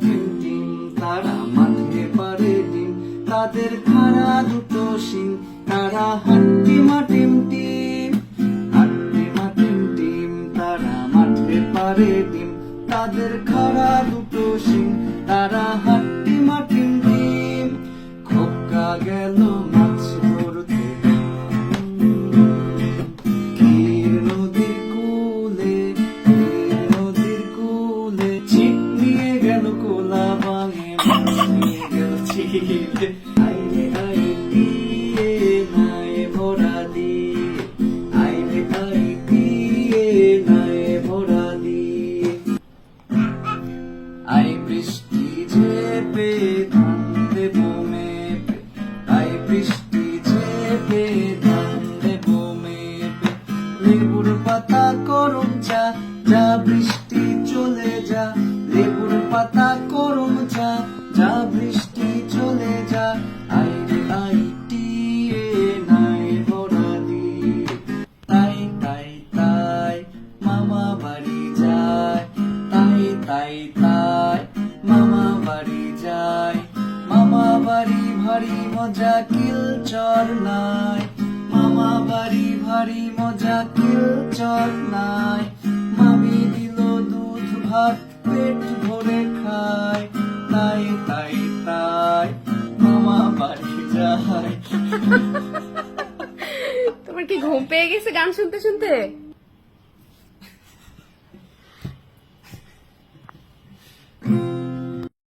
Team team, তারা মাঠে পারে ডিম, তাদের খাড়া দুটো শিং, তারা হাট্টি মাটিম টিম, হাট্টি মাটিম টিম, তারা মাঠে পারে ডিম, তাদের খাড়া দুটো শিং, তারা হাট্টি মাটিম টিম। খোকা গেল মাছ ধরতে ক্ষীর নদীর কূলে, ক্ষীর নদীর কূলে, ছিপ নিয়ে গেল কোলা বাঙে, মাছ নিয়ে গেল ছিলে। আইরে আই দিয়ে নাই ভরা দিয়ে, আইরে আই দিয়ে নাই ভরা দিয়ে। আই বৃষ্টি ঝেপে ধান দেবো মেপে, আই বৃষ্টি ঝেপে ধান দেবো মেপে। লেবুর পাতা করম চা, যা বৃষ্টি চলে যা, লেবুর পাতা করম চা, যা বৃষ্টি চলে যা। আইরে আই দিয়ে নাই ভরা দিয়ে, তাই তাই তাই মামা বাড়ি যায়, তাই তাই তাই মামা বাড়ি যায়। মামা বাড়ি ভারী মজা কিল চর নাই, মামা বাড়ি ভারী মজা কিল চর নাই। মামি দিল দুধ ভাত পেট ভরে খায়, তাই তাই তাই মামা বাড়ি যায়। তোমার কি ঘুম পেয়ে গেছে গান শুনতে শুনতে?